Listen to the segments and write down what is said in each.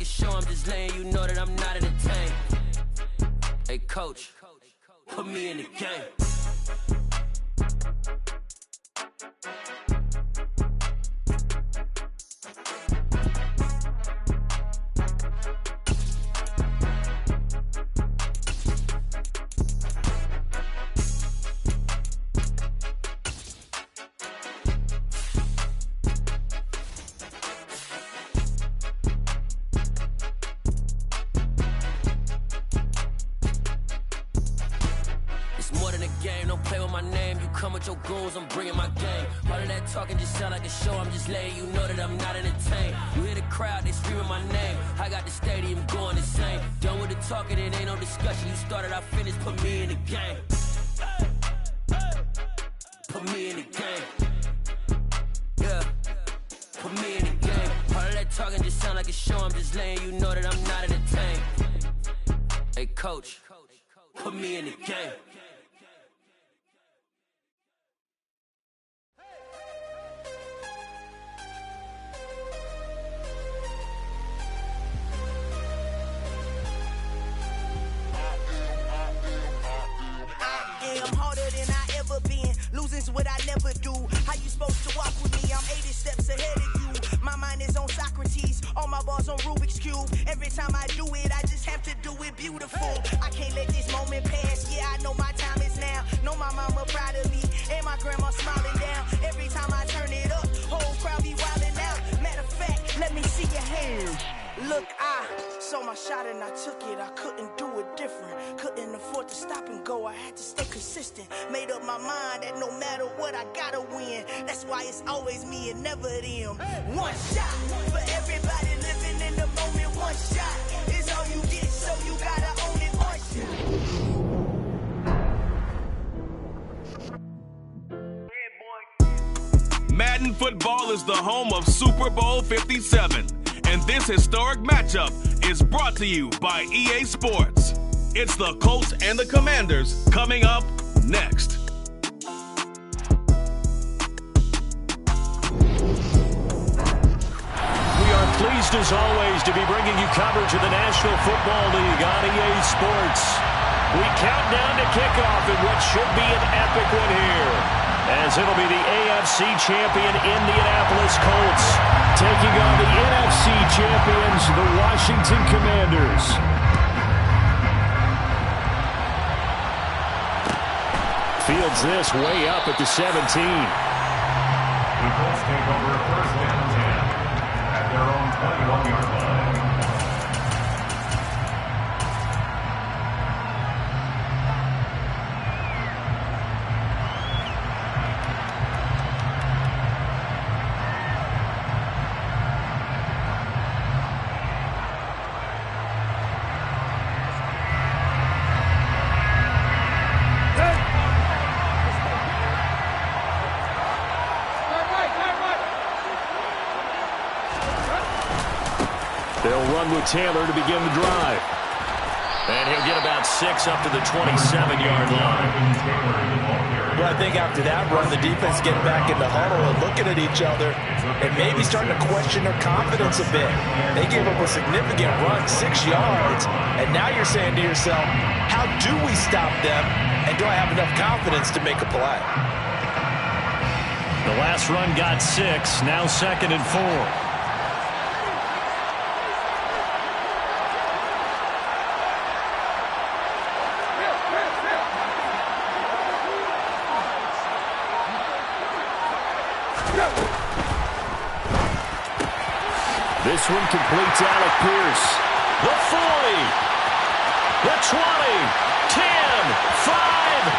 a show, I'm just letting you know that I'm not entertained. Hey, coach, put me in the game. Your goons, I'm bringing my game. All of that talking just sound like a show. I'm just letting you know that I'm not entertained. You hear the crowd, they screaming my name. I got the stadium going insane. Done with the talking, it ain't no discussion. You started, I finished, put me in the game. Put me in the game. Yeah, put me in the game. All of that talking just sound like a show. I'm just letting you know that I'm not entertained. Hey, coach, put me in the game. Losing's what I never do. How you supposed to walk with me? I'm 80 steps ahead of you. My mind is on Socrates, all my balls on Rubik's Cube. Every time I do it, I just have to do it beautiful. I can't let this moment pass. Yeah, I know my time is now. Know my mama proud of me, and my grandma smiling down. Every time I turn it up, whole crowd be wilding out. Matter of fact, let me see your hands. Look, I saw my shot and I took it. I couldn't do it different. Couldn't afford to stop and go. I had to stay consistent. Made up my mind that no matter what, I gotta win. That's why it's always me and never them. One shot for everybody living in the moment. One shot is all you get, so you gotta own it. One shot. Madden Football is the home of Super Bowl 57. And this historic matchup is brought to you by EA Sports. It's the Colts and the Commanders coming up next. We are pleased as always to be bringing you coverage of the National Football League on EA Sports. We count down to kickoff in what should be an epic one here, as it'll be the AFC champion Indianapolis Colts taking on the NFC champions, the Washington Commanders. Fields this way up at the 17. The Colts take over first and 10 at their own 21-yard line. They'll run with Taylor to begin the drive. And he'll get about 6 up to the 27-yard line. Well, I think after that run, the defense getting back in the huddle and looking at each other and maybe starting to question their confidence a bit. They gave up a significant run, 6 yards, and now you're saying to yourself, how do we stop them, and do I have enough confidence to make a play? The last run got 6, now 2nd and 4. This one completes Alec Pierce. The 40, the 20, 10, 5.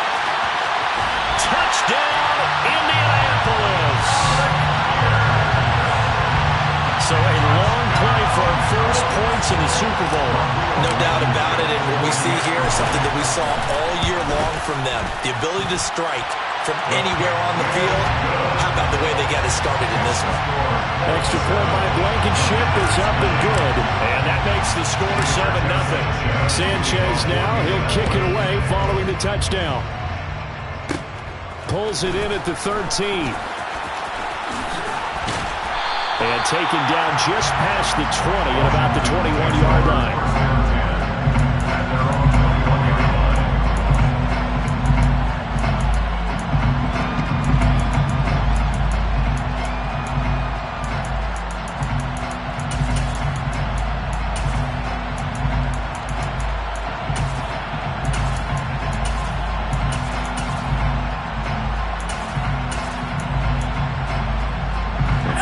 Touchdown, Indianapolis. So a long play for first points in the Super Bowl. No doubt about it, and what we see here is something that we saw all year long from them. The ability to strike from anywhere on the field. How about the way they got it started in this one? Extra point by Blankenship is up and good. And that makes the score 7-0. Sanchez now, he'll kick it away following the touchdown. Pulls it in at the 13. And taken down just past the 20 at about the 21-yard line.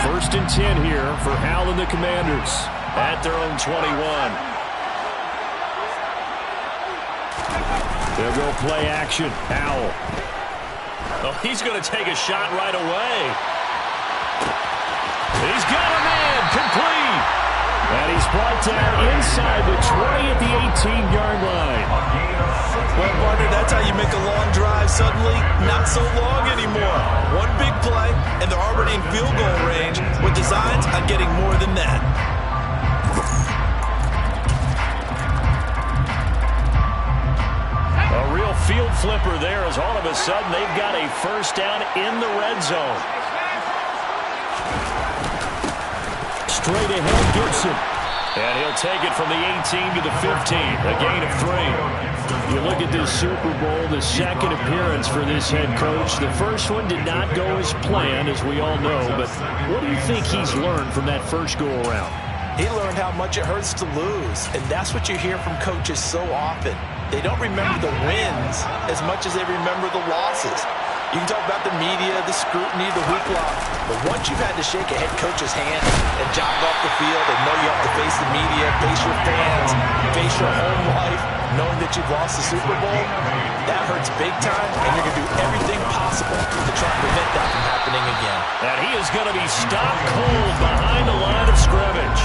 First and 10 here for Hal and the Commanders at their own 21. They'll go play action. Howell. Oh, he's going to take a shot right away. He's got a man complete. And he's brought down inside the 20 at the 18-yard line. Well, partner, that's how you make a long drive suddenly not so long anymore. One big play, and they're already in field goal range with designs on getting more than that. A real field flipper there as all of a sudden they've got a first down in the red zone. Straight ahead, Gibson. And he'll take it from the 18 to the 15, a gain of 3. You look at this Super Bowl, the second appearance for this head coach. The first one did not go as planned, as we all know, but what do you think he's learned from that first go-around? He learned how much it hurts to lose, and that's what you hear from coaches so often. They don't remember the wins as much as they remember the losses. You can talk about the media, the scrutiny, the hoopla, but once you've had to shake a head coach's hand and jog off the field and know you have to face the media, face your fans, face your home life, knowing that you've lost the Super Bowl, that hurts big time, and you're going to do everything possible to try and prevent that from happening again. And he is going to be stopped cold behind the line of scrimmage.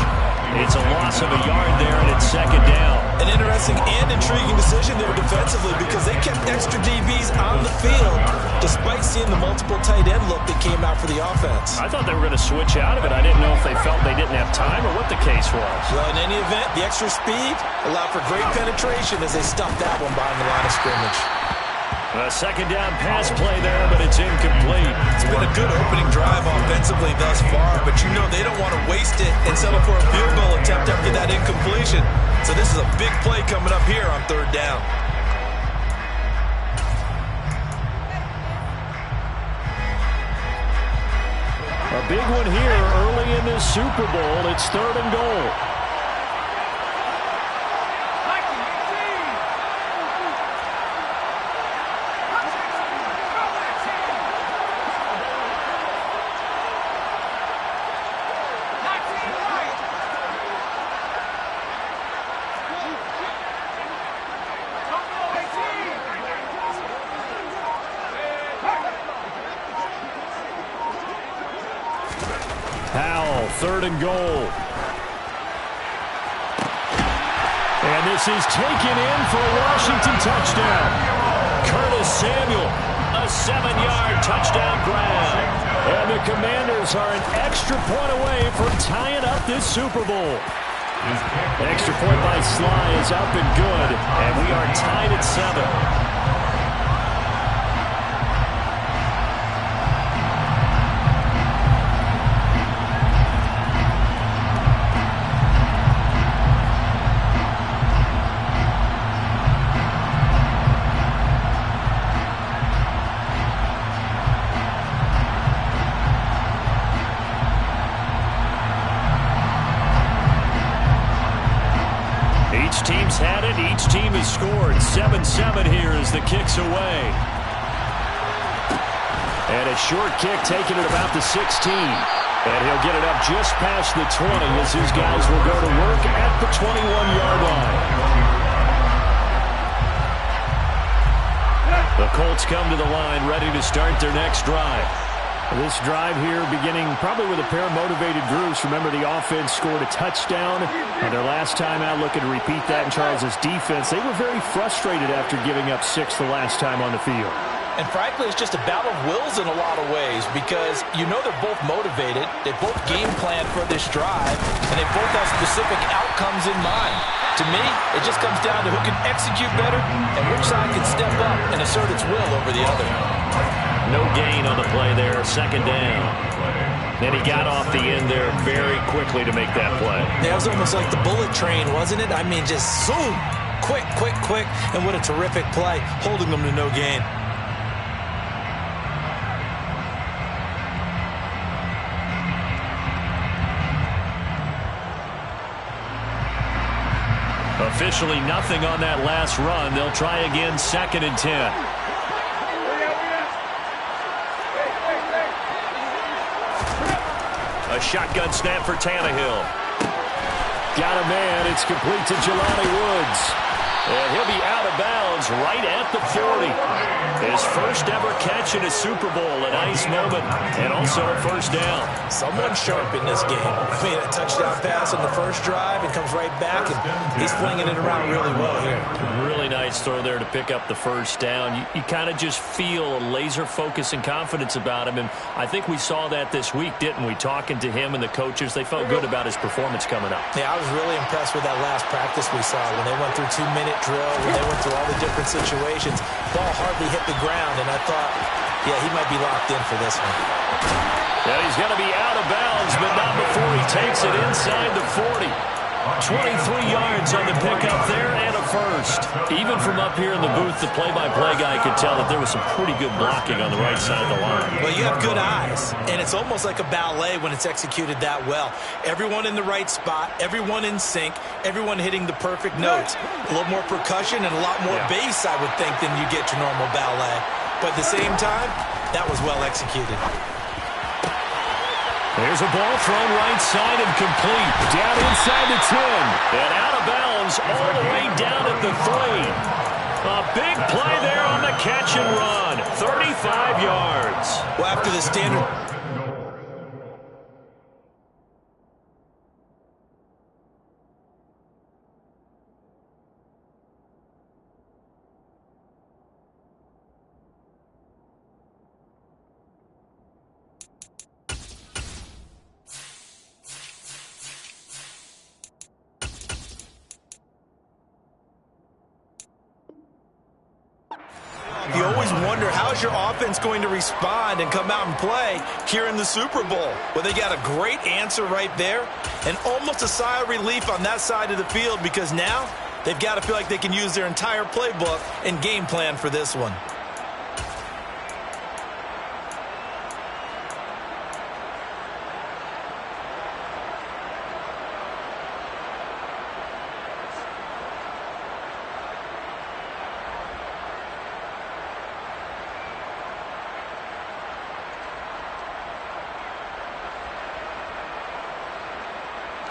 It's a loss of a yard there, and it's second down. An interesting and intriguing decision there defensively because they kept extra DBs on the field despite seeing the multiple tight end look that came out for the offense. I thought they were going to switch out of it. I didn't know if they felt they didn't have time or what the case was. Well, in any event, the extra speed allowed for great penetration as they stuffed that one behind the line of scrimmage. A second down pass play there, but it's incomplete. It's been a good opening drive offensively thus far, but you know they don't want to waste it and settle for a field goal attempt after that incompletion. So this is a big play coming up here on third down. A big one here early in this Super Bowl. It's third and goal. Third and goal. And this is taken in for a Washington touchdown. Curtis Samuel, a 7-yard touchdown grab. And the Commanders are an extra point away from tying up this Super Bowl. Extra point by Sly is up and good, and we are tied at 7. Each team's had it. Each team has scored. 7-7 here as the kick's away. And a short kick taken at about the 16. And he'll get it up just past the 20 as his guys will go to work at the 21-yard line. The Colts come to the line ready to start their next drive. This drive here beginning probably with a pair of motivated groups. Remember, the offense scored a touchdown, and their last time out looking to repeat that in Charles' defense. They were very frustrated after giving up 6 the last time on the field. And frankly, it's just a battle of wills in a lot of ways because you know they're both motivated, they both game plan for this drive, and they both have specific outcomes in mind. To me, it just comes down to who can execute better and which side can step up and assert its will over the other. No gain on the play there, second down. And he got off the end there very quickly to make that play. Yeah, it was almost like the bullet train, wasn't it? I mean, just zoom. Quick, quick, quick. And what a terrific play, holding them to no gain. Officially nothing on that last run. They'll try again, 2nd and 10. A shotgun snap for Tannehill. Got a man. It's complete to Jelani Woods. And he'll be out of bounds right at the 40. His first ever catch in a Super Bowl, a nice moment, and also a first down. Someone sharp in this game. I mean, a touchdown pass on the first drive and comes right back, and he's flinging it around really well here. Really nice throw there to pick up the first down. You kind of just feel a laser focus and confidence about him, and I think we saw that this week, didn't we? Talking to him and the coaches, they felt good about his performance coming up. Yeah, I was really impressed with that last practice we saw when they went through 2-minute drill, when they went through all the different situations. Ball hardly hit the ground, and I thought, yeah, he might be locked in for this one. Yeah, he's going to be out of bounds, but not before he takes it inside the 40. 23 yards on the pickup there and a first. Even from up here in the booth, the play-by-play guy could tell that there was some pretty good blocking on the right side of the line. Well, you have good eyes, and it's almost like a ballet when it's executed that well. Everyone in the right spot, everyone in sync, everyone hitting the perfect notes. A little more percussion and a lot more bass, I would think, than you get to normal ballet. But at the same time, that was well executed. There's a ball thrown right side and complete. Down inside the 10. And out of bounds all the way down at the 3. A big play there on the catch and run. 35 yards. Well, after the standard... You always wonder, how's your offense going to respond and come out and play here in the Super Bowl? Well, they got a great answer right there, and almost a sigh of relief on that side of the field, because now they've got to feel like they can use their entire playbook and game plan for this one.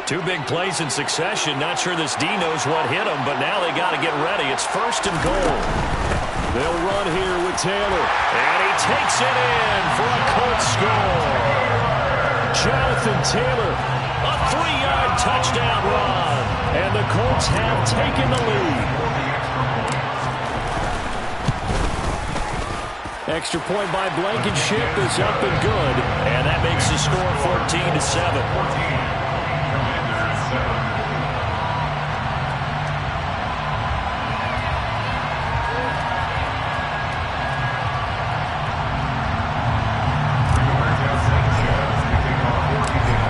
Two big plays in succession. Not sure this D knows what hit him, but now they got to get ready. It's 1st and goal. They'll run here with Taylor. And he takes it in for a Colts score. Jonathan Taylor, a 3-yard touchdown run. And the Colts have taken the lead. Extra point by Blankenship is up and good. And that makes the score 14-7.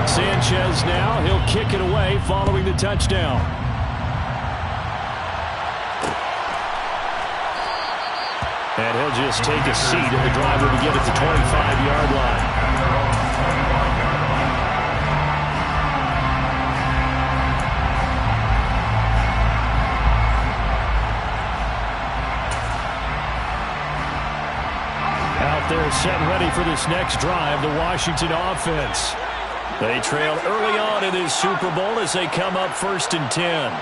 Sanchez now, he'll kick it away following the touchdown. And he'll just take a seat, and the drive will begin at the 25-yard line. Out there set ready for this next drive, the Washington offense. They trailed early on in this Super Bowl as they come up 1st and 10.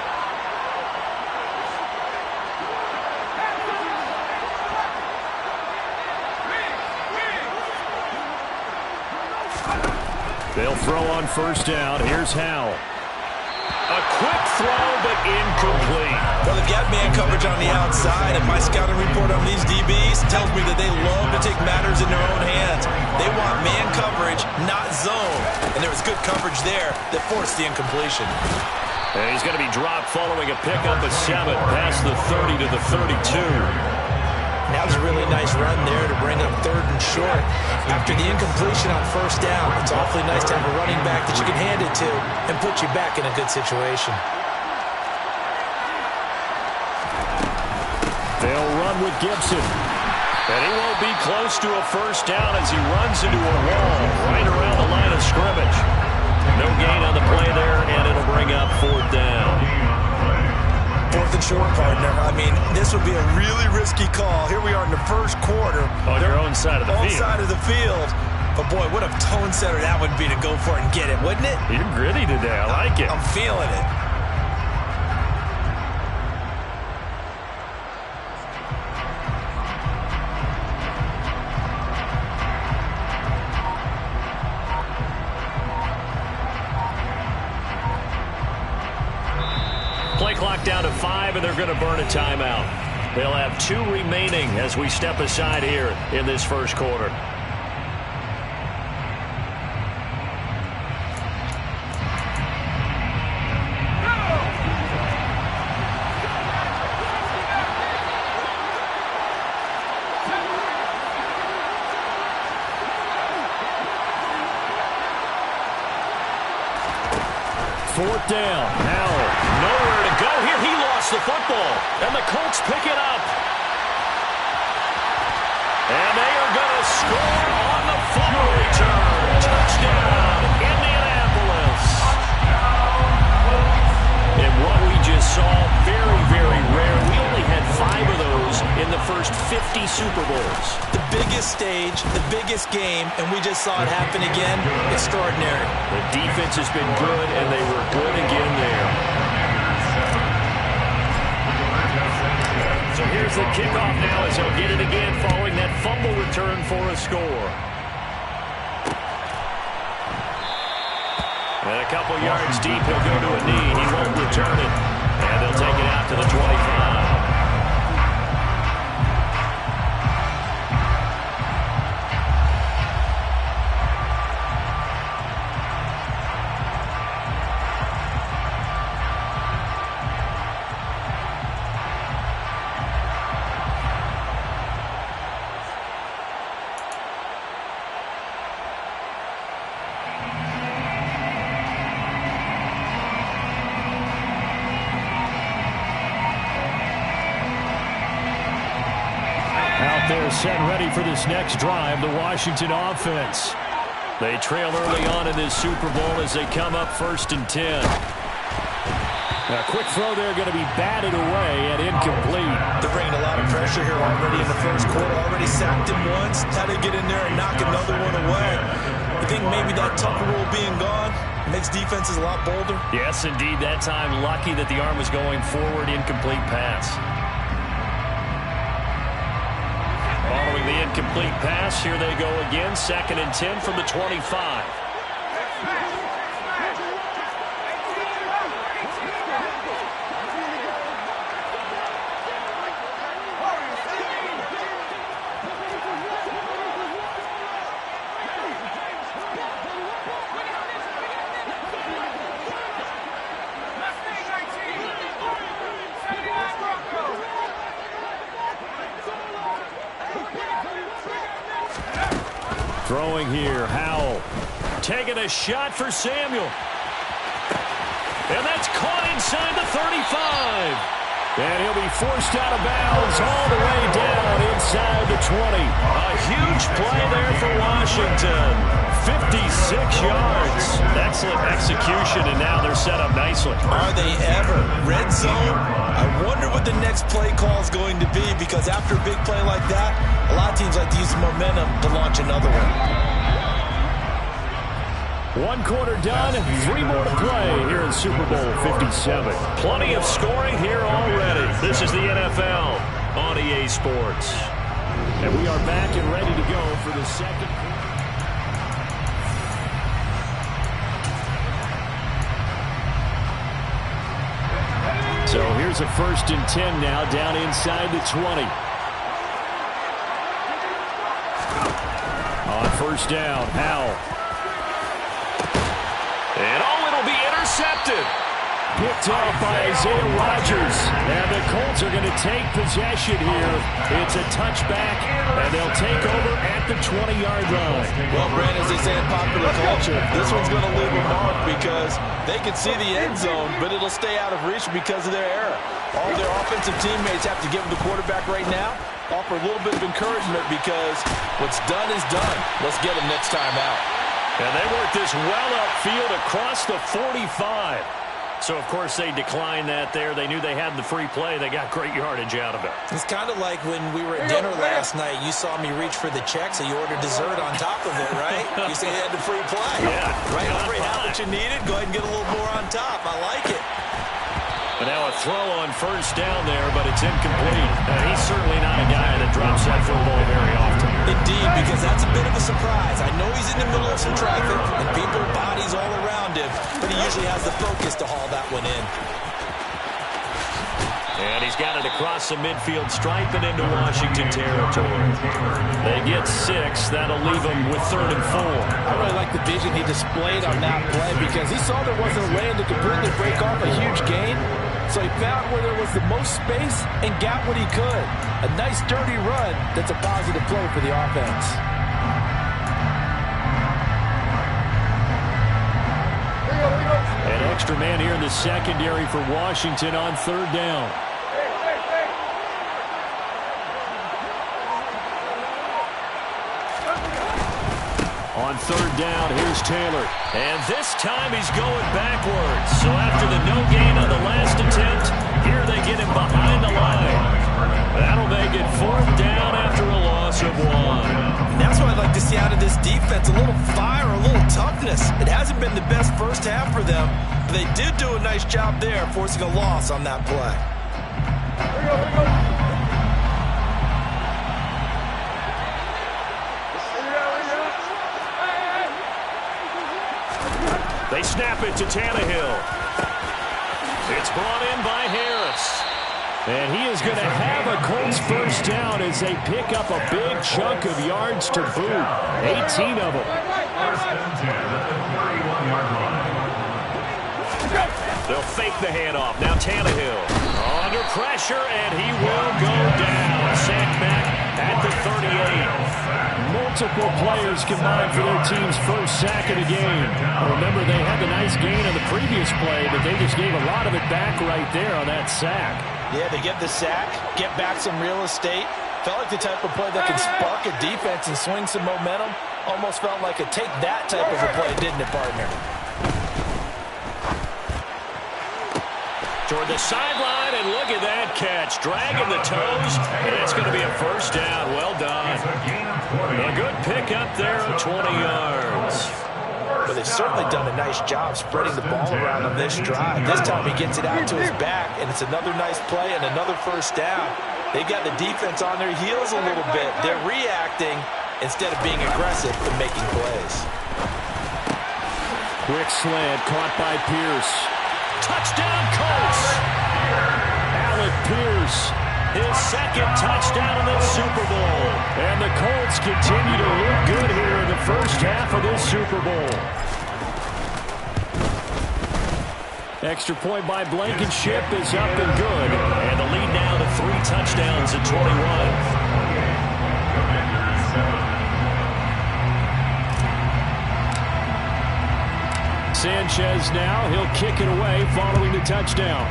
They'll throw on 1st down. Here's Howell. A quick throw, but incomplete. Well, they've got man coverage on the outside, and my scouting report on these DBs tells me that they love to take matters in their own hands. They want man coverage, not zone. And there was good coverage there that forced the incompletion. And he's going to be dropped following a pickup of 7 past the 30 to the 32. That was a really nice run there to bring up 3rd and short. After the incompletion on 1st down, it's awfully nice to have a running back that you can hand it to and put you back in a good situation. They'll run with Gibson. And he won't be close to a 1st down as he runs into a wall right around the line of scrimmage. No gain on the play there, and it'll bring up 4th down. 4th and short, partner. I mean, this would be a really risky call. Here we are in the 1st quarter. On your own side of the field. Own side of the field. But, boy, what a tone setter that would be to go for it and get it, wouldn't it? You're gritty today. I like it. I'm feeling it. Play clock down to 5, and they're going to burn a timeout. They'll have 2 remaining as we step aside here in this 1st quarter. Fourth down. Howell, nowhere to go here. He lost the football, and the Colts pick it up. And they are going to score on the fumble return. Touchdown, Indianapolis. And what we just saw, very, very rare. We only had 5 of those in the first 50 Super Bowls. The biggest stage, the biggest game, and we just saw it happen again. Extraordinary. The defense has been good, and they were good again there. So here's the kickoff now as he'll get it again following that fumble return for a score. And a couple yards deep, he'll go to a knee. He won't return it. And they'll take it out to the 25. They're set ready for this next drive, the Washington offense. They trail early on in this Super Bowl as they come up 1st and 10. A quick throw there going to be batted away and incomplete. They're bringing a lot of pressure here already in the 1st quarter. Already sacked him once. Had to get in there and knock another one away. I think maybe that Tucker rule being gone makes defenses a lot bolder. Yes, indeed. That time lucky that the arm was going forward. Incomplete pass. Following the incomplete pass, here they go again. 2nd and 10 from the 25. Throwing here, Howell. Taking a shot for Samuel. And that's caught inside the 35. And he'll be forced out of bounds all the way down inside the 20. A huge play there for Washington. 56 yards. Excellent execution, and now they're set up nicely. Are they ever? Red zone? I wonder what the next play call is going to be, because after a big play like that, a lot of teams like to use momentum to launch another one. 1 quarter done, 3 more to play here in Super Bowl 57. Plenty of scoring here already. This is the NFL on EA Sports. And we are back and ready to go for the 2nd quarter. So here's a 1st and 10 now down inside the 20. On 1st down, Howell. And it'll be intercepted. picked off by Isaiah Rodgers. And the Colts are going to take possession here. It's a touchback, and they'll take over at the 20-yard line. Well, Brent, as they say in popular culture, this one's going to leave a mark because they can see the end zone, but it'll stay out of reach because of their error. All their offensive teammates have to give the quarterback right now, offer a little bit of encouragement because what's done is done. Let's get them next time out. And they work this well upfield across the 45. So, of course, they declined that there. They knew they had the free play. They got great yardage out of it. It's kind of like when we were at dinner last night. You saw me reach for the check, so you ordered dessert on top of it, right? You said you had the free play. Yeah. Right over, you had what you needed. Go ahead and get a little more on top. I like it. But now a throw on first down there, but it's incomplete. He's certainly not a guy that drops that football very often. Indeed, because that's a bit of a surprise. I know he's in the middle of some traffic and people, bodies all around him, but he usually has the focus to haul that one in. And he's got it across the midfield stripe and into Washington territory. They get 6. That'll leave them with 3rd and 4. I really like the vision he displayed on that play because he saw there wasn't a lane to completely break off a huge gain. So he found where there was the most space and got what he could. A nice, dirty run that's a positive play for the offense. An extra man here in the secondary for Washington on 3rd down. On 3rd down, here's Taylor. And this time he's going backwards. So after the no gain on the last attempt, here they get him behind the line. That'll make it 4th down after a loss of 1. That's what I'd like to see out of this defense, a little fire, a little toughness. It hasn't been the best first half for them, but they did do a nice job there, forcing a loss on that play. They snap it to Tannehill. It's brought in by Harris. And he is going to have a Colts first down as they pick up a big chunk of yards to boot. 18 of them. They'll fake the handoff. Now Tannehill under pressure, and he will go down. Sacked back at the 38. Multiple players combined for their team's first sack of the game. Remember, they had the nice gain on the previous play, but they just gave a lot of it back right there on that sack. Yeah, they get the sack, get back some real estate. Felt like the type of play that can spark a defense and swing some momentum. Almost felt like a take that type of a play, didn't it, partner? Toward the sideline, and look at that catch. Dragging the toes, and it's going to be a first down. Well done. A good pickup there of 20 yards. But they've certainly done a nice job spreading the ball around on this drive. This time he gets it out to his back, and it's another nice play and another first down. They've got the defense on their heels a little bit. They're reacting instead of being aggressive and making plays. Quick slant caught by Pierce. Touchdown, Colts! Alec Pierce, his second touchdown in the Super Bowl. And the Colts continue to look good here in the first half of this Super Bowl. Extra point by Blankenship is up and good. And the lead now to 3 touchdowns at 21. Sanchez now, he'll kick it away following the touchdown.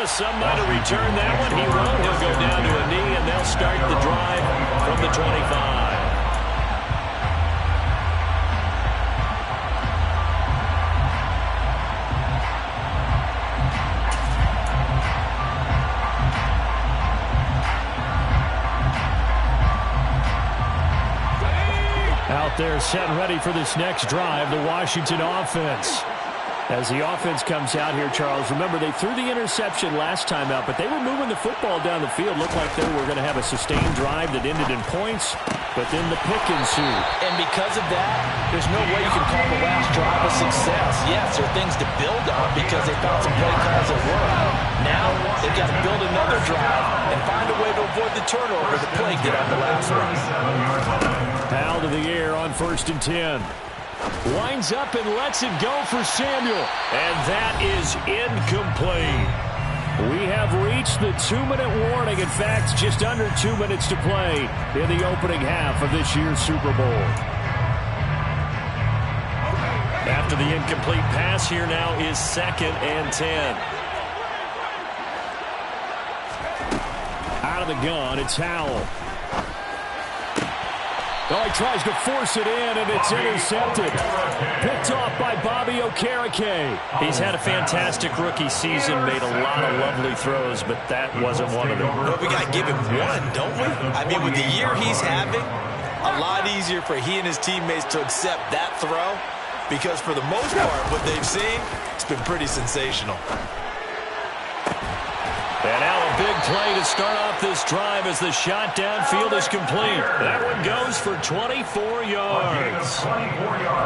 Some might have returned that one. He won't. He'll go down to a knee, and they'll start the drive from the 25. Out there set ready for this next drive, the Washington offense. As the offense comes out here, Charles, remember they threw the interception last time out, but they were moving the football down the field. Looked like they were going to have a sustained drive that ended in points, but then the pick ensued. And because of that, there's no way you can call the last drive a success. Yes, there are things to build on because they found some play calls that work. Now they've got to build another drive and find a way to avoid the turnover that plagued it on the last one. Foul to the air on 1st and 10. Winds up and lets it go for Samuel. And that is incomplete. We have reached the 2-minute warning. In fact, just under 2 minutes to play in the opening half of this year's Super Bowl. After the incomplete pass, here now is 2nd and 10. Out of the gun, it's Howell. Oh, he tries to force it in, and it's intercepted. Picked off by Bobby Okereke. He's had a fantastic rookie season, made a lot of lovely throws, but that wasn't one of them. Well, we got to give him one, don't we? I mean, with the year he's having, a lot easier for he and his teammates to accept that throw, because for the most part, what they've seen, it's been pretty sensational. And now a big play to start off this drive as the shot downfield is complete. That one goes for 24 yards.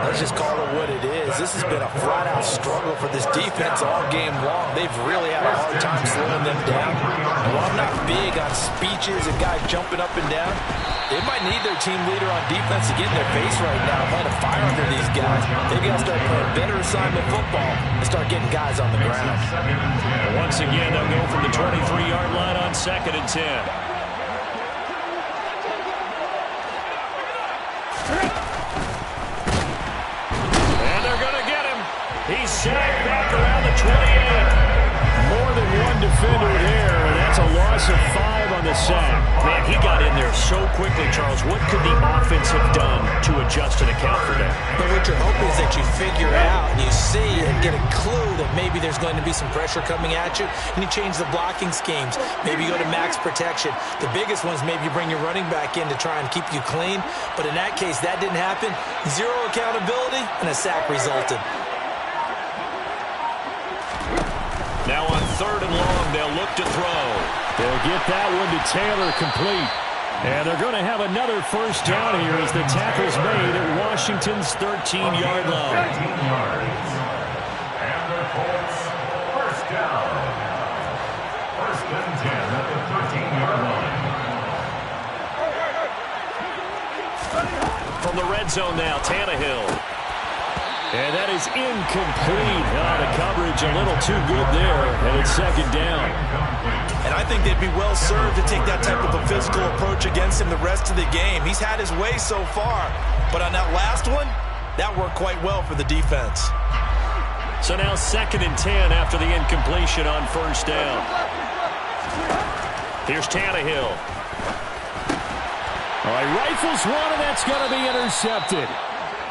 Let's just call it what it is. This has been a flat-out struggle for this defense all game long. They've really had a hard time slowing them down. And while I'm not big on speeches and guys jumping up and down, they might need their team leader on defense to get in their face right now, light a fire under these guys. They've got to start playing better assignment football and start getting guys on the ground. And once again, they'll go from the 23-yard line on 2nd and 10. And they're going to get him. He's sacked back around the 28. More than one defender there, and that's a loss of 5 on the sack. Man, he got in there so quickly, Charles. What could the offense have done to adjust and account for that? But what you're hoping is that you figure out and you see and get a clue that maybe there's going to be some pressure coming at you, and you change the blocking schemes. Maybe you go to max protection. The biggest one is maybe you bring your running back in to try and keep you clean. But in that case, that didn't happen. 0 accountability, and a sack resulted. Now on 3rd and long, they'll look to throw. They'll get that one to Taylor complete. And they're going to have another first down here as the tackle's made at Washington's 13-yard line. 13 yards. And the Colts, first down. 1st and 10 at the 13-yard line. From the red zone now, Tannehill. And that is incomplete. The coverage a little too good there, and it's 2nd down. And I think they'd be well served to take that type of a physical approach against him the rest of the game. He's had his way so far, but on that last one, that worked quite well for the defense. So now 2nd and 10 after the incompletion on 1st down. Here's Tannehill. All right, rifles one, and that's going to be intercepted.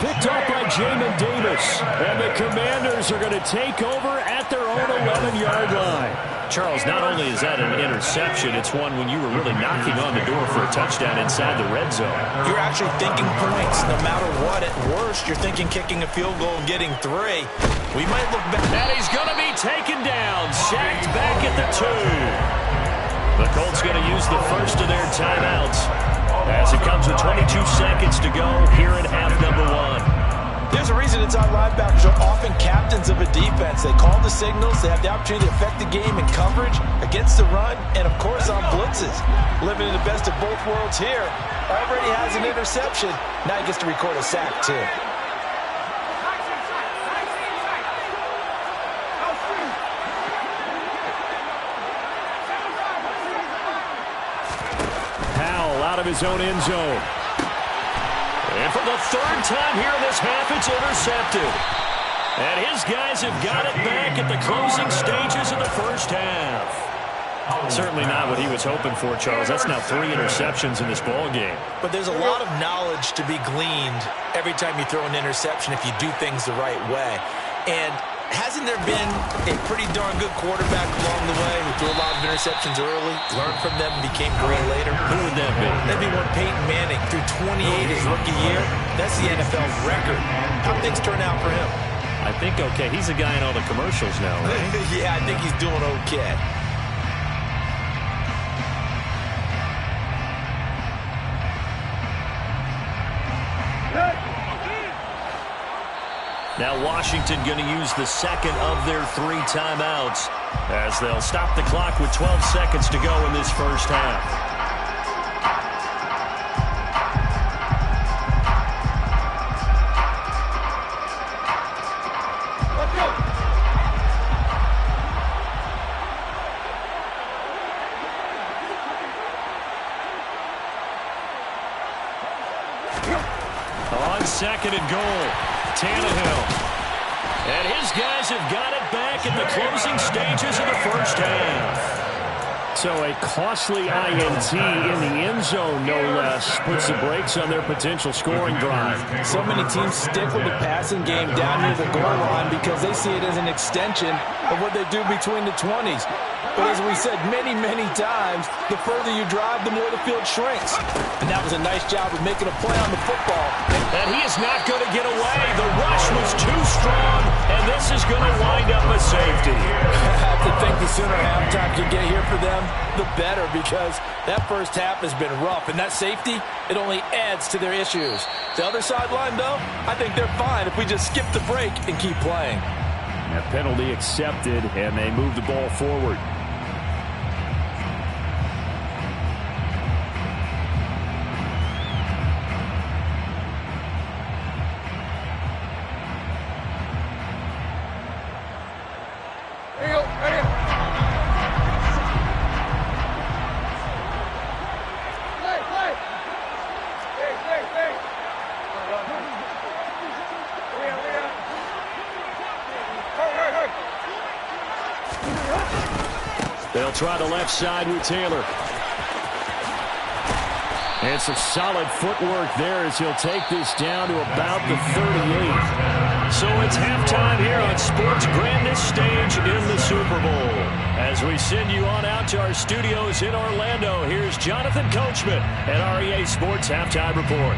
Picked off by Jamin Davis. And the Commanders are going to take over at their own 11-yard line. Charles, not only is that an interception, it's one when you were really knocking on the door for a touchdown inside the red zone. You're actually thinking points. No matter what, at worst, you're thinking kicking a field goal and getting 3. We might look back. And he's going to be taken down. Sacked back at the 2. The Colts going to use the first of their timeouts as it comes with 22 seconds to go here in half number 1. There's a reason inside linebackers are often captains of a defense. They call the signals. They have the opportunity to affect the game in coverage, against the run, and, of course, on blitzes. Living in the best of both worlds here. Already has an interception. Now he gets to record a sack, too. Out of his own end zone. And for the 3rd time here in this half, it's intercepted. And his guys have got it back at the closing stages of the first half. Certainly not what he was hoping for, Charles. That's now 3 interceptions in this ball game. But there's a lot of knowledge to be gleaned every time you throw an interception if you do things the right way. And hasn't there been a pretty darn good quarterback along the way who threw a lot of interceptions early, learned from them, and became great later? Who would that be? That'd be one Peyton Manning threw 28 his rookie year. That's the NFL record. How things turn out for him? I think okay. He's a guy in all the commercials now, right? Yeah, I think he's doing okay. Now Washington going to use the 2nd of their 3 timeouts as they'll stop the clock with 12 seconds to go in this first half. 2nd and goal. Tannehill. And his guys have got it back in the closing stages of the first half. So a costly INT in the end zone, no less, puts the brakes on their potential scoring drive. So many teams stick with the passing game down near the goal line because they see it as an extension of what they do between the 20s. But as we said many, many times, the further you drive, the more the field shrinks. And that was a nice job of making a play on the football. And he is not going to get away. The rush was too strong, and this is going to wind up a safety. I have to think the sooner halftime can get here for them, the better, because that first half has been rough. And that safety, it only adds to their issues. The other sideline, though, I think they're fine if we just skip the break and keep playing. A penalty accepted, and they move the ball forward. They'll try the left side with Taylor. And some solid footwork there as he'll take this down to about the 38. So it's halftime here on sports' grandest stage in the Super Bowl. As we send you on out to our studios in Orlando, here's Jonathan Coachman at REA Sports Halftime Report.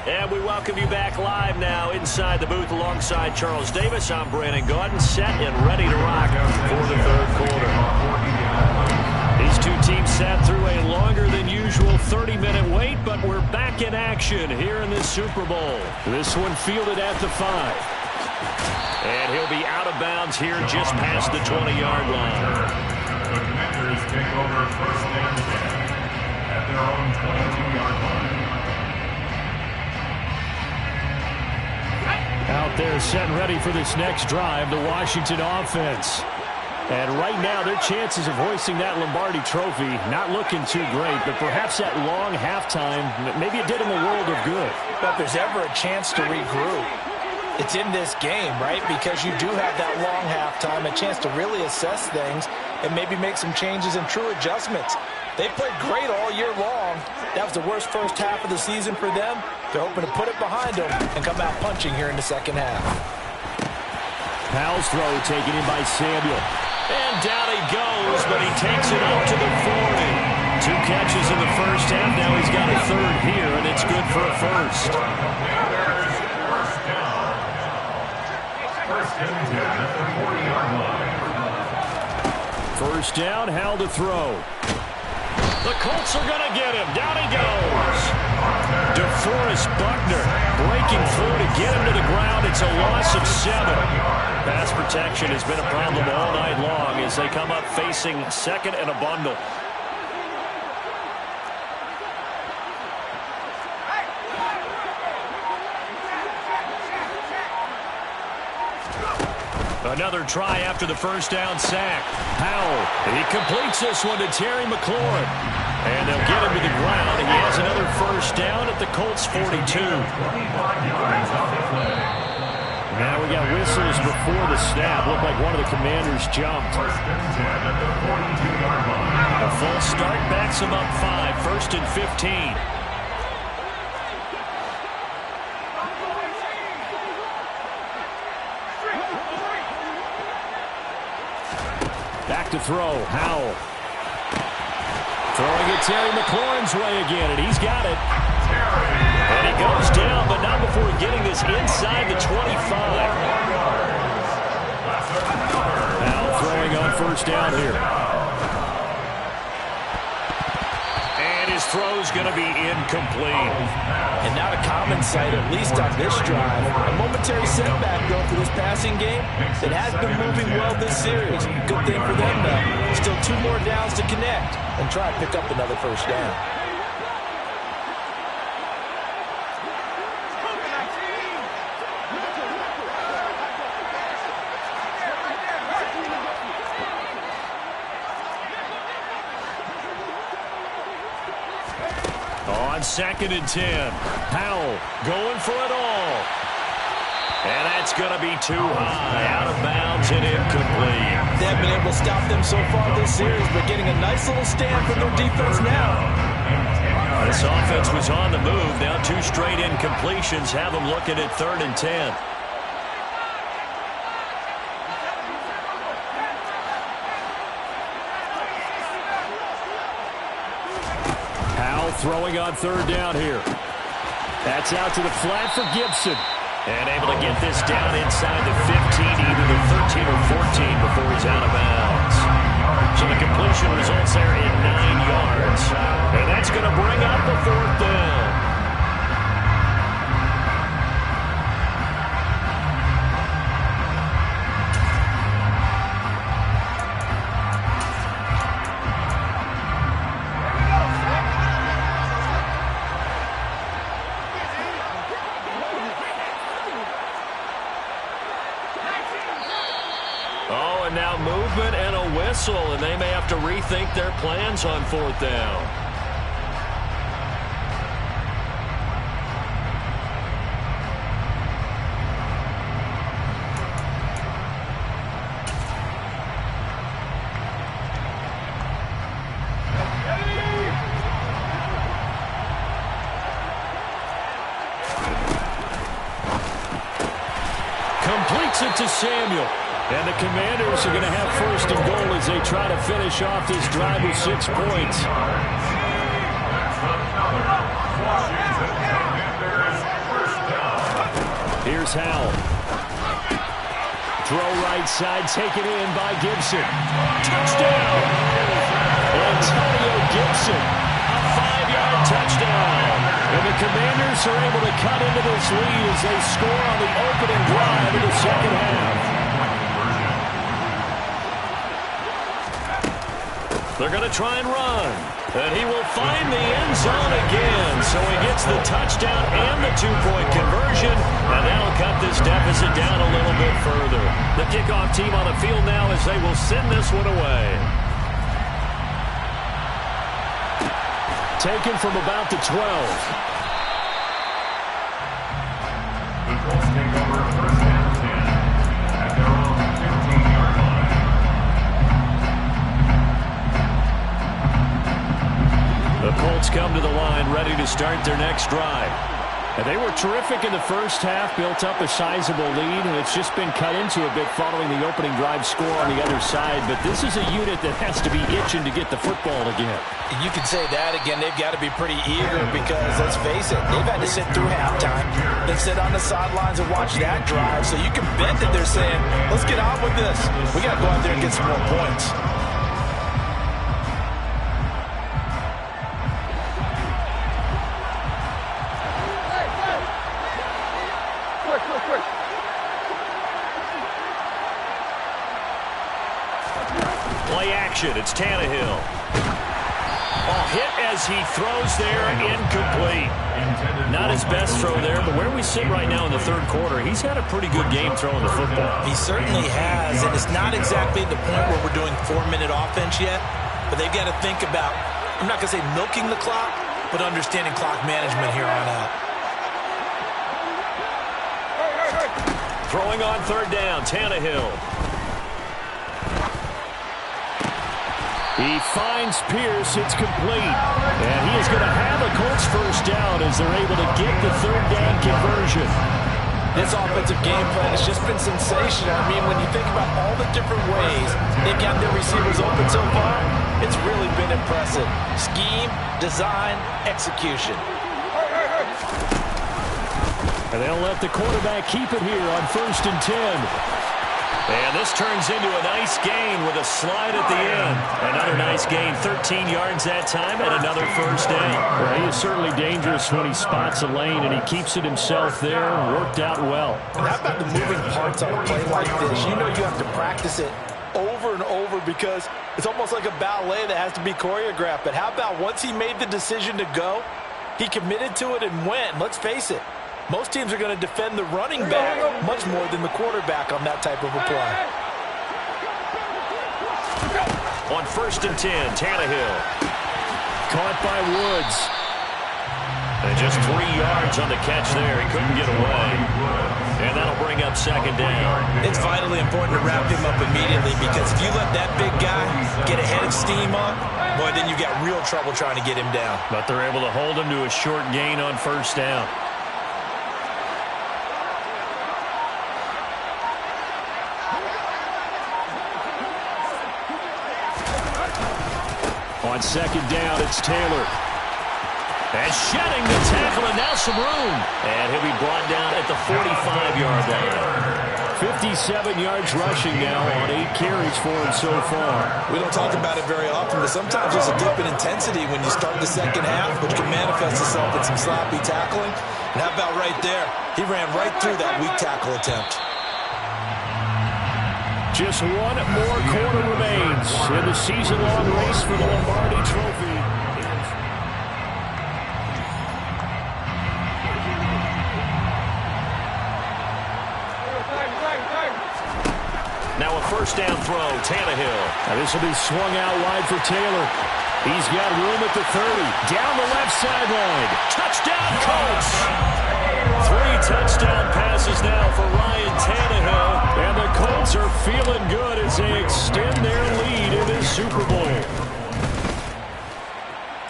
And we welcome you back live now inside the booth alongside Charles Davis. I'm Brandon Gaudin, set and ready to rock for the third quarter. These two teams sat through a longer than usual 30-minute wait, but we're back in action here in this Super Bowl. This one fielded at the 5. And he'll be out of bounds here just past the 20-yard line. The Commanders take over first and 10 at their own 22-yard line. Out there set and ready for this next drive, the Washington offense. And right now, their chances of hoisting that Lombardi trophy not looking too great, but perhaps that long halftime, maybe it did them a world of good. But if there's ever a chance to regroup, it's in this game, right? Because you do have that long halftime, a chance to really assess things and maybe make some changes and true adjustments. They played great all year long. That was the worst first half of the season for them. They're hoping to put it behind them and come out punching here in the second half. Powell's throw taken in by Samuel. And down he goes, but he takes it up to the 40. 2 catches in the first half. Now he's got a third here, and it's good for a first. First and 10 at the 40-yard line. First down, Howell to throw. The Colts are going to get him. Down he goes. DeForest Buckner breaking through to get him to the ground. It's a loss of 7. Pass protection has been a problem all night long as they come up facing second and a bundle. Another try after the first down sack. Howell, he completes this one to Terry McLaurin. And they'll get him to the ground. He has another first down at the Colts 42. Now we got whistles before the snap. Looked like one of the Commanders jumped. A false start backs him up 5. First and 15. Back to throw, Howell. Throwing it Terry McLaurin's way again, and he's got it. And he goes down, but not before getting this inside the 25. Howell throwing on first down here. And his throw's going to be incomplete. And not a common sight, at least on this drive. A momentary setback, though, for this passing game. It has been moving well this series. Good thing for them, though. Still 2 more downs to connect and try to pick up another first down. On 2nd and 10, Powell going for it all. And that's going to be too high, out of bounds and incomplete. They have been able to stop them so far this series, but getting a nice little stand from their defense now. This offense was on the move. Now 2 straight incompletions have them looking at 3rd and 10. Throwing on 3rd down here. That's out to the flat for Gibson. And able to get this down inside the 15, either the 13 or 14 before he's out of bounds. So the completion results there in 9 yards. And that's going to bring up a 4th down. Now movement and a whistle, and they may have to rethink their plans on 4th down. Completes it to Samuel. And the Commanders are going to have 1st and goal as they try to finish off this drive with 6 points. Here's Howell. Throw right side, taken in by Gibson. Touchdown! Antonio Gibson, a 5-yard touchdown. And the Commanders are able to cut into this lead as they score on the opening drive of the 2nd half. They're going to try and run. And he will find the end zone again. So he gets the touchdown and the 2-point conversion. And that'll cut this deficit down a little bit further. The kickoff team on the field now as they will send this one away. Taken from about the 12. The Colts take over 1st and 10 at their own 15-yard line. The Colts come to the line ready to start their next drive. And they were terrific in the first half, built up a sizable lead, and it's just been cut into a bit following the opening drive score on the other side. But this is a unit that has to be itching to get the football again. You can say that again. They've got to be pretty eager because, let's face it, they've had to sit through halftime, then sit on the sidelines and watch that drive. So you can bet that they're saying, let's get on with this. We got to go out there and get some more points. Play action. It's Tannehill. Hit as he throws there, incomplete. Not his best throw there, but where we sit right now in the 3rd quarter, he's had a pretty good game throwing the football. He certainly has, and it's not exactly the point where we're doing 4-minute offense yet, but they've got to think about, I'm not going to say milking the clock, but understanding clock management here on out. Throwing on 3rd down, Tannehill. He finds Pierce. It's complete. And he is going to have a Colts 1st down as they're able to get the 3rd down conversion. This offensive game plan has just been sensational. I mean, when you think about all the different ways they've got their receivers open so far, it's really been impressive. Scheme, design, execution. And they'll let the quarterback keep it here on 1st and 10. And this turns into a nice gain with a slide at the end. Another nice gain, 13 yards that time, and another first down. Well, he is certainly dangerous when he spots a lane, and he keeps it himself there. Worked out well. And how about the moving parts on a play like this? You know you have to practice it over and over because it's almost like a ballet that has to be choreographed. But how about once he made the decision to go, he committed to it and went. Let's face it, most teams are going to defend the running back much more than the quarterback on that type of a play. On 1st and 10, Tannehill. Caught by Woods. And just 3 yards on the catch there. He couldn't get away. And that'll bring up 2nd down. It's vitally important to wrap him up immediately because if you let that big guy get a head of steam up, boy, then you've got real trouble trying to get him down. But they're able to hold him to a short gain on 1st down. On 2nd down, it's Taylor. And shedding the tackle, and now some room. And he'll be brought down at the 45-yard line. 57 yards rushing now on 8 carries for him so far. We don't talk about it very often, but sometimes there's a dip in intensity when you start the second half, which can manifest itself in some sloppy tackling. And how about right there? He ran right through that weak tackle attempt. Just one more quarter remains in the season-long race for the Lombardi Trophy. Now a 1st down throw, Tannehill. Now this will be swung out wide for Taylor. He's got room at the 30. Down the left sideline. Touchdown, Colts! 3 touchdown passes now for Ryan Tannehill. And the Colts are feeling good as they extend their lead in this Super Bowl.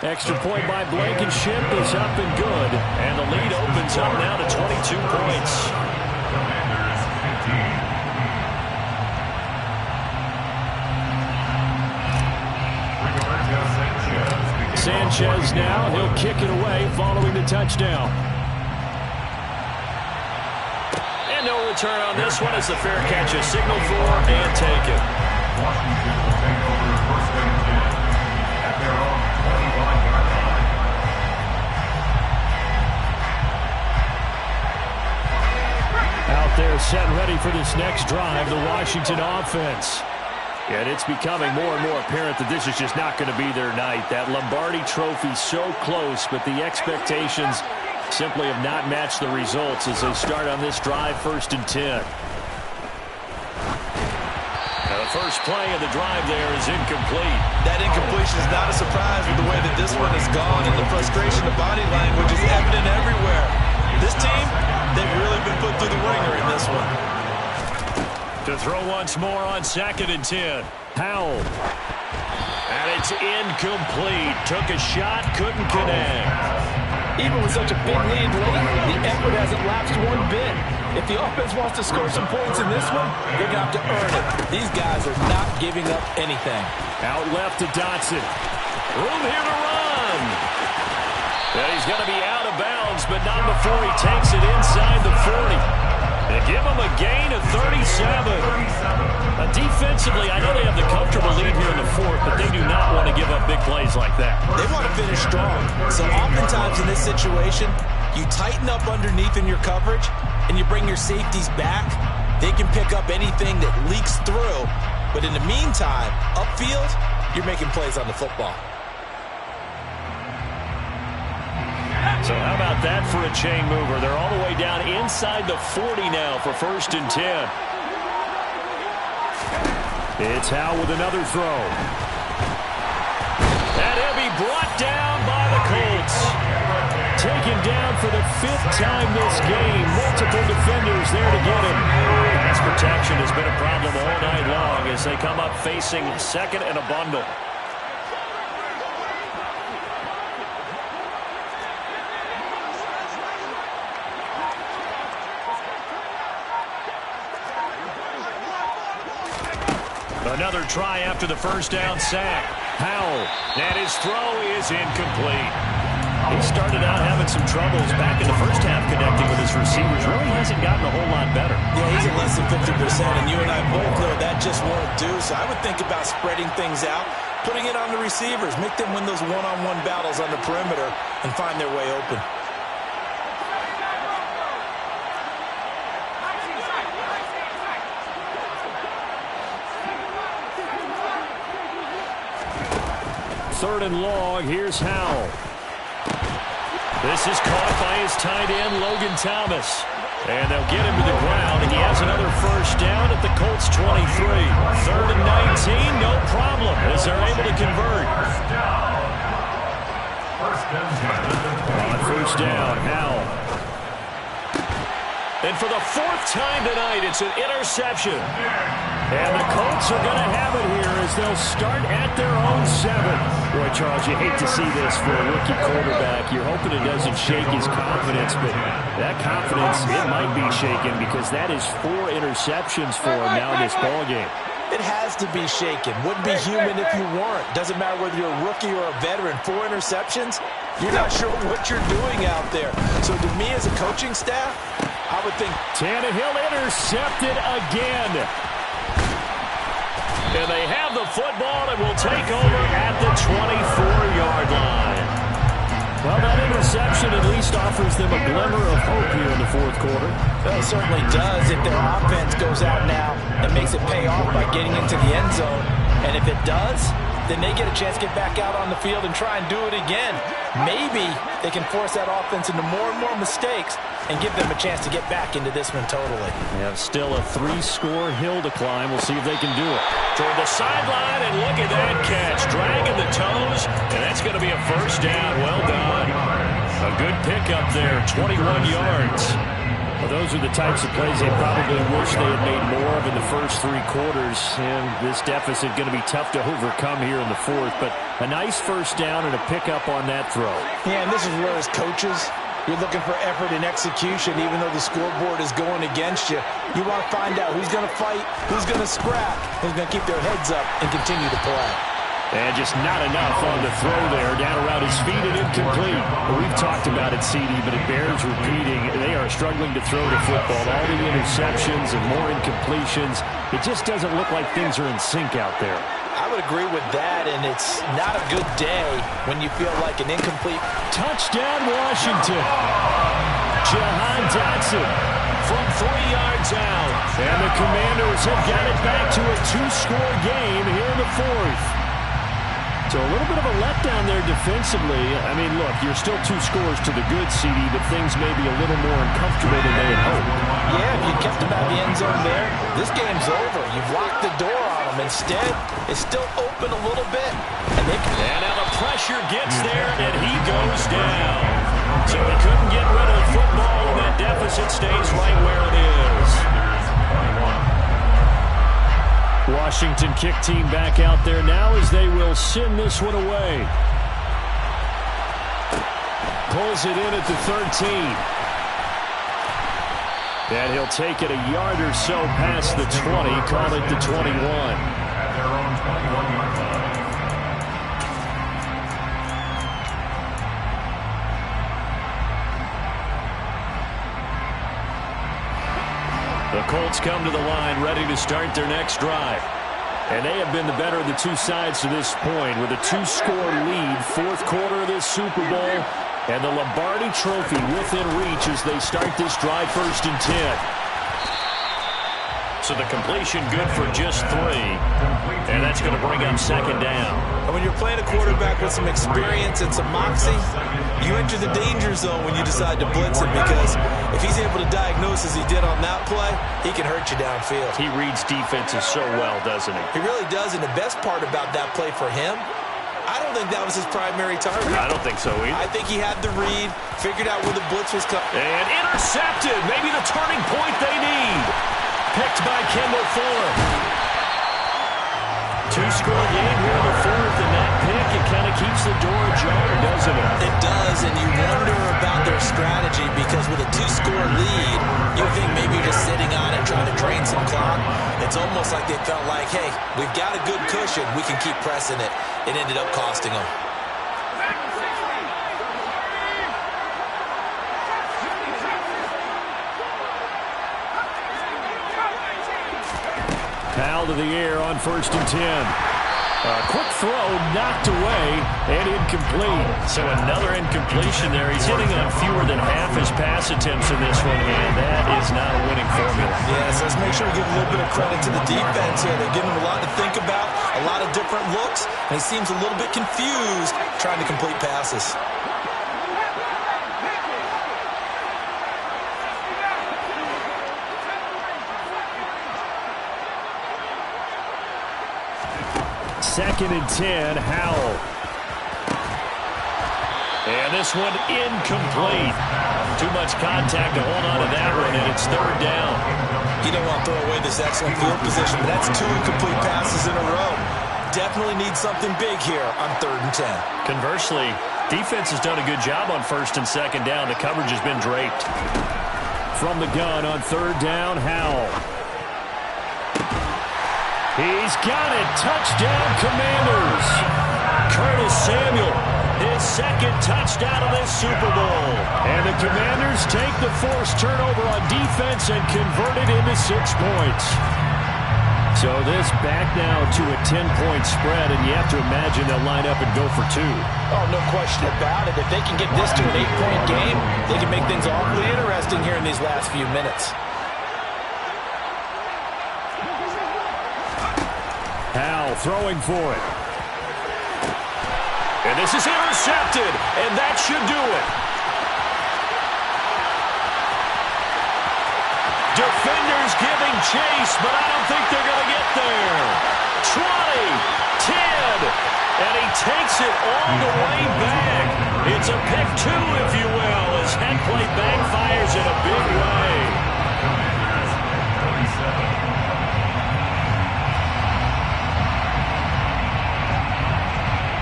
Extra point by Blankenship is up and good. And the lead opens up now to 22 points. Sanchez now, he'll kick it away following the touchdown. And no return on this one as the fair catch is signaled for and taken. Washington will take over 1st and 10 at their own 25-yard line. Out there set ready for this next drive, the Washington offense. And it's becoming more and more apparent that this is just not going to be their night. That Lombardi Trophy so close, but the expectations simply have not matched the results as they start on this drive 1st and 10. Now the first play of the drive there is incomplete. That incompletion is not a surprise with the way that this one has gone, and the frustration, the body language is evident everywhere. This team, they've really been put through the ringer in this one. To throw once more on 2nd and 10. Powell. And it's incomplete. Took a shot, couldn't connect. Even with such a big lead late, the effort hasn't lapsed one bit. If the offense wants to score some points in this one, they're going to have to earn it. These guys are not giving up anything. Out left to Dotson. Room here to run. And he's going to be out of bounds, but not before he takes it inside the 40. They give him a gain of 37. Defensively, I know they have the comfortable lead here in the 4th, but they do not want to give up big plays like that. They want to finish strong. So oftentimes in this situation, you tighten up underneath in your coverage, and you bring your safeties back. They can pick up anything that leaks through. But in the meantime, upfield, you're making plays on the football. So how about that for a chain mover? They're all the way down inside the 40 now for 1st and 10. It's Howe with another throw. And he'll be brought down by the Colts. Taken down for the 5th time this game. Multiple defenders there to get him. Pass protection has been a problem all night long as they come up facing 2nd and a bundle. Another try after the 1st down sack. Powell. And his throw is incomplete. He started out having some troubles back in the first half connecting with his receivers. Really hasn't gotten a whole lot better. Yeah, he's at less than 50%, and you and I both know that just won't do. So I would think about spreading things out, putting it on the receivers, make them win those one-on-one battles on the perimeter and find their way open. Third and long, here's Howell. This is caught by his tight end, Logan Thomas. And they'll get him to the ground, and he has another first down at the Colts 23. Third and 19, no problem, as they're able to convert. On first down, Howell. And for the fourth time tonight, it's an interception. And the Colts are going to have it here as they'll start at their own 7. Boy, Charles, you hate to see this for a rookie quarterback. You're hoping it doesn't shake his confidence, but that confidence, it might be shaken because that is 4 interceptions for him now in this ballgame. It has to be shaken. Wouldn't be human if you weren't. Doesn't matter whether you're a rookie or a veteran. 4 interceptions, you're not sure what you're doing out there. So to me as a coaching staff, I would think Tannehill intercepted again. And they have the football and will take over at the 24-yard line. Well, that interception at least offers them a glimmer of hope here in the fourth quarter. Well, it certainly does if their offense goes out now and makes it pay off by getting into the end zone. And if it does, then they get a chance to get back out on the field and try and do it again. Maybe they can force that offense into more and more mistakes and give them a chance to get back into this one totally. They have still a 3-score hill to climb. We'll see if they can do it. Toward the sideline, and look at that catch. Dragging the toes, and that's going to be a first down. Well done. A good pickup there, 21 yards. Well, those are the types of plays they probably wish they had made more of in the first 3 quarters. And this deficit going to be tough to overcome here in the fourth. But a nice first down and a pickup on that throw. Yeah, and this is where as coaches, you're looking for effort and execution, even though the scoreboard is going against you. You want to find out who's going to fight, who's going to scrap, who's going to keep their heads up and continue to play. And just not enough on the throw there. Down around his feet and incomplete. Well, we've talked about it, CD, but it bears repeating. They are struggling to throw the football. All the interceptions and more incompletions. It just doesn't look like things are in sync out there. I would agree with that, and it's not a good day when you feel like an incomplete. Touchdown, Washington. Jahan Dotson from 3 yards out. And the Commanders have got it back to a 2-score game here in the fourth. So a little bit of a letdown there defensively. I mean, look, you're still 2 scores to the good, CD, but things may be a little more uncomfortable than they had hoped. Yeah, if you kept them out of the end zone there, this game's over. You've locked the door on them. Instead, it's still open a little bit. And now the pressure gets there, and he goes down. So he couldn't get rid of the football, and that deficit stays right where it is. Washington kick team back out there now as they will send this one away. Pulls it in at the 13. And he'll take it a yard or so past the 20, call it the 21. At their own 21-yard line. The Colts come to the line ready to start their next drive. And they have been the better of the 2 sides to this point with a 2-score lead, fourth quarter of this Super Bowl, and the Lombardi Trophy within reach as they start this drive 1st and 10. So the completion good for just 3, and that's going to bring up 2nd down. And when you're playing a quarterback with some experience and some moxie, you enter the danger zone when you decide to blitz him, because if he's able to diagnose as he did on that play, he can hurt you downfield. He reads defenses so well, doesn't he? He really does, and the best part about that play for him, I don't think that was his primary target. I don't think so either. I think he had the read, figured out where the blitz was coming. And intercepted, maybe the turning point they need. Picked by Kendall Fuller. 2-score game here in the fourth, and that pick, it kind of keeps the door ajar, doesn't it? It does, and you wonder about their strategy, because with a 2-score lead, you think maybe you're just sitting on it, trying to drain some clock. It's almost like they felt like, hey, we've got a good cushion, we can keep pressing it. It ended up costing them. Powell to the air on 1st and 10. Quick throw, knocked away, and incomplete. So another incompletion there. He's hitting on fewer than half his pass attempts in this one, and that is not a winning formula. Yeah, so let's make sure we give a little bit of credit to the defense here. They're giving him a lot to think about, a lot of different looks, and he seems a little bit confused trying to complete passes. Second and 10, Howell. And this one incomplete. Too much contact to hold on to that one, and it's 3rd down. You don't want to throw away this excellent field position, but that's 2 incomplete passes in a row. Definitely need something big here on 3rd and 10. Conversely, defense has done a good job on 1st and 2nd down. The coverage has been draped. From the gun on 3rd down, Howell. He's got it. Touchdown, Commanders. Curtis Samuel, his 2nd touchdown of this Super Bowl. And the Commanders take the forced turnover on defense and convert it into 6 points. So this back now to a 10-point spread, and you have to imagine they'll line up and go for 2. Oh, no question about it. If they can get this to an 8-point game, they can make things awfully interesting here in these last few minutes. Howell throwing for it. And this is intercepted, and that should do it. Defenders giving chase, but I don't think they're going to get there. 20, 10, and he takes it all the way back. It's a pick 2, if you will, as head play backfires in a big way.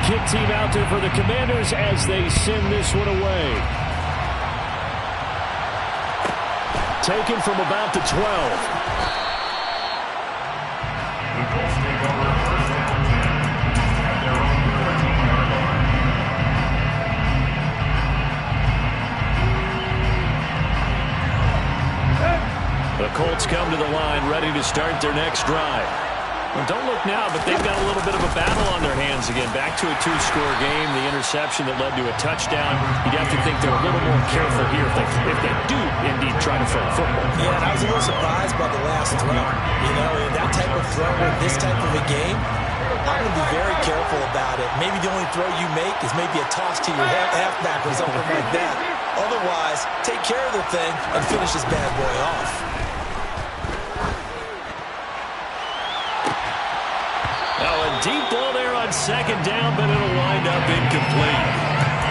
Kick team out there for the Commanders as they send this one away. Taken from about the 12. The Colts come to the line ready to start their next drive. Well, don't look now, but they've got a little bit of a battle on their hands again. Back to a 2-score game. The interception that led to a touchdown. You'd have to think they're a little more careful here if they do indeed try to throw the football. Yeah, and I was a little surprised by the last throw. You know, in that type of throw with this type of a game, I'm going to be very careful about it. Maybe the only throw you make is maybe a toss to your halfback or something like that. Otherwise, take care of the thing and finish this bad boy off. Deep ball there on 2nd down, but it'll wind up incomplete.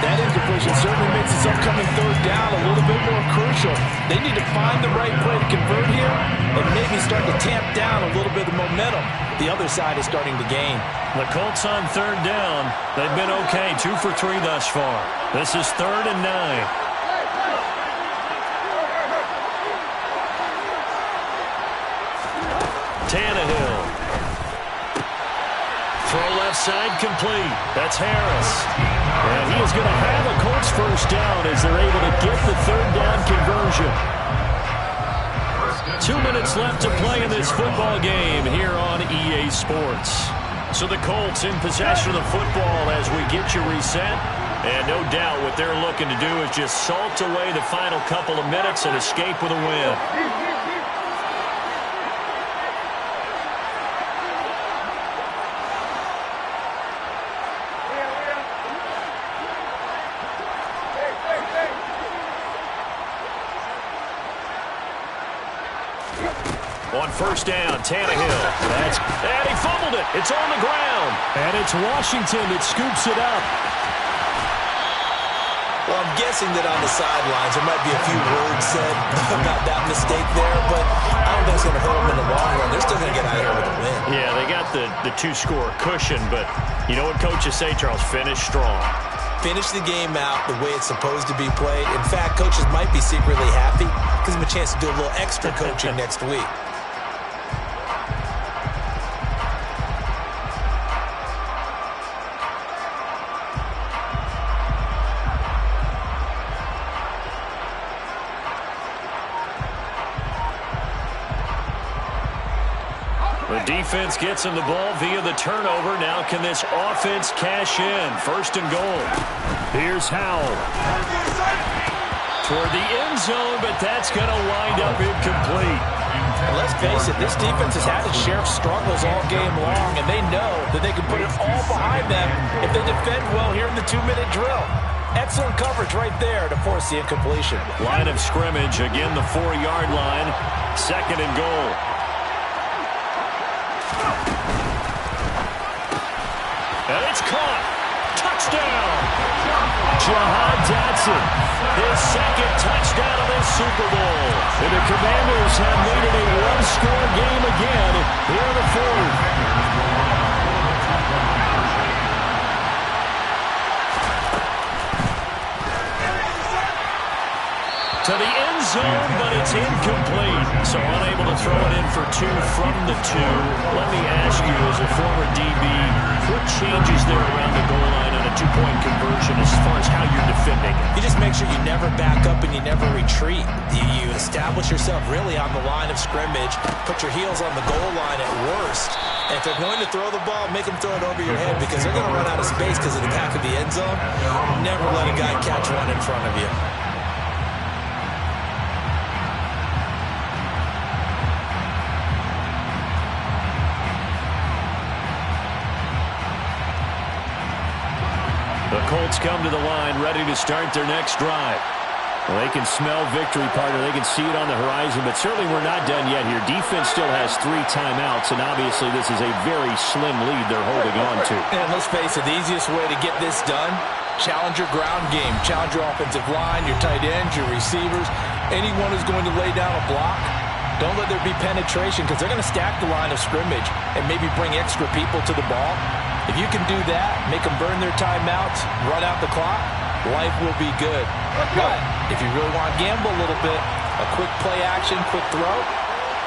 That incompletion certainly makes this upcoming 3rd down a little bit more crucial. They need to find the right play to convert here and maybe start to tamp down a little bit of momentum. The other side is starting to gain. The Colts on 3rd down. They've been okay, 2 for 3 thus far. This is 3rd and 9. Tannehill. Throw left side complete. That's Harris. And he is going to have a Colts 1st down as they're able to get the 3rd down conversion. 2 minutes left to play in this football game here on EA Sports. So the Colts in possession of the football as we get you reset. And no doubt what they're looking to do is just salt away the final couple of minutes and escape with a win. On 1st down, Tannehill. And he fumbled it. It's on the ground. And it's Washington that scoops it up. Well, I'm guessing that on the sidelines there might be a few words said about that mistake there, but I don't think it's going to hurt them in the long run. They're still going to get out of here with a win. Yeah, they got the 2-score cushion, but you know what coaches say, Charles? Finish strong. Finish the game out the way it's supposed to be played. In fact, coaches might be secretly happy because they have a chance to do a little extra coaching next week. The The defense gets him the ball via the turnover. Now can this offense cash in? 1st and goal. Here's Howell. Toward the end zone, but that's going to wind up incomplete. And let's face it, this defense has had its share of struggles all game long, and they know that they can put it all behind them if they defend well here in the 2-minute drill. Excellent coverage right there to force the incompletion. Line of scrimmage, again the 4-yard line. 2nd and goal. And it's caught. Touchdown. Jahan Dotson, his 2nd touchdown of this Super Bowl. And the Commanders have made it a 1-score game again here in the 4th. To the end zone, but it's incomplete. So unable to throw it in for 2 from the 2. Let me ask you, as a former DB, what changes there around the goal line on a 2-point conversion as far as how you're defending? You just make sure you never back up and you never retreat. You establish yourself really on the line of scrimmage, put your heels on the goal line at worst. And if they're going to throw the ball, make them throw it over your head because they're going to run out of space because of the back of the end zone. Never let a guy catch one in front of you. The Colts come to the line, ready to start their next drive. Well, they can smell victory, partner. They can see it on the horizon, but certainly we're not done yet here. Defense still has 3 timeouts, and obviously this is a very slim lead they're holding on to. And let's face it, the easiest way to get this done, challenge your ground game. Challenge your offensive line, your tight ends, your receivers, anyone who's going to lay down a block. Don't let there be penetration because they're going to stack the line of scrimmage and maybe bring extra people to the ball. If you can do that, make them burn their timeouts, run out the clock, life will be good. But if you really want to gamble a little bit, a quick play action, quick throw,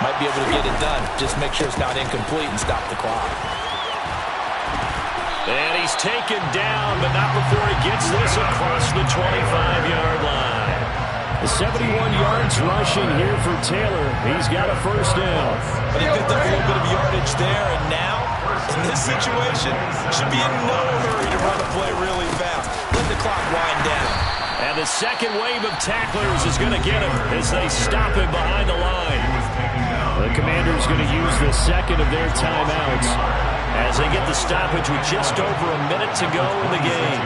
might be able to get it done. Just make sure it's not incomplete and stop the clock. And he's taken down, but not before he gets this across the 25-yard line. 71 yards rushing here for Taylor. He's got a 1st down. But he picked up a little bit of yardage there, and now, in this situation, should be in no hurry to run a play really fast. Let the clock wind down. And the 2nd wave of tacklers is going to get him as they stop him behind the line. The Commanders going to use the 2nd of their timeouts as they get the stoppage with just over a minute to go in the game.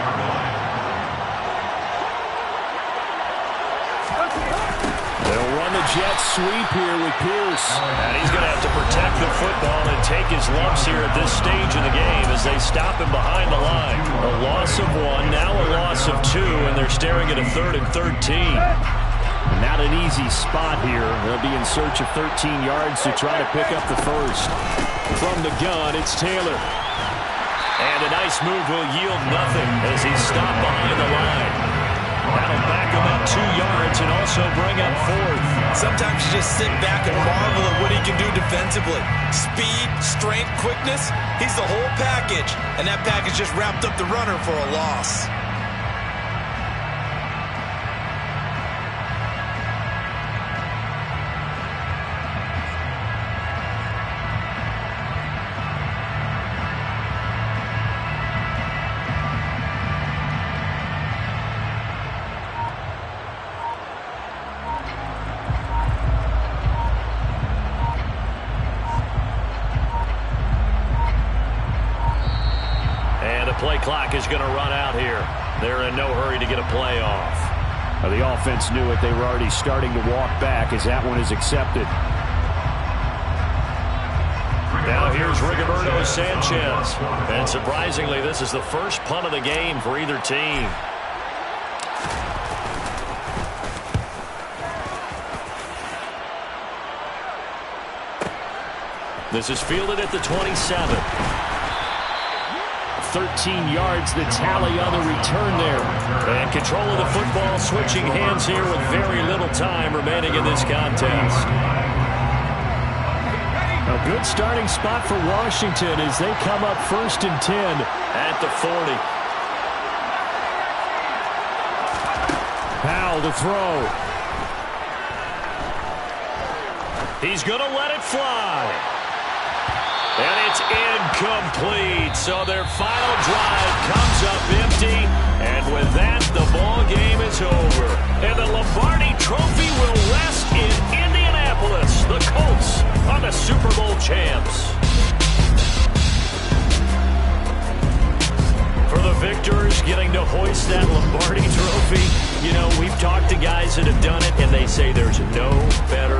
They'll run the jet sweep here with Pierce. And he's going to have to protect the football and take his lumps here at this stage of the game as they stop him behind the line. A loss of 1, now a loss of 2, and they're staring at a 3rd and 13. Not an easy spot here. They'll be in search of 13 yards to try to pick up the 1st. From the gun, it's Taylor. And a nice move will yield nothing as he's stopped behind the line. That'll back him up 2 yards and also bring up 4th. Sometimes you just sit back and marvel at what he can do defensively. Speed, strength, quickness, he's the whole package. And that package just wrapped up the runner for a loss. Play clock is going to run out here. They're in no hurry to get a play off. Well, the offense knew it. They were already starting to walk back as that one is accepted. Now here's Rigoberto Sanchez. And surprisingly, this is the first punt of the game for either team. This is fielded at the 27. 13 yards, the tally on the return there. And control of the football switching hands here with very little time remaining in this contest. A good starting spot for Washington as they come up 1st and 10 at the 40. Powell to throw. He's going to let it fly. And it's incomplete. So their final drive comes up empty. And with that, the ball game is over. And the Lombardi Trophy will rest in Indianapolis. The Colts are the Super Bowl champs. For the victors, getting to hoist that Lombardi Trophy, you know, we've talked to guys that have done it, and they say there's no better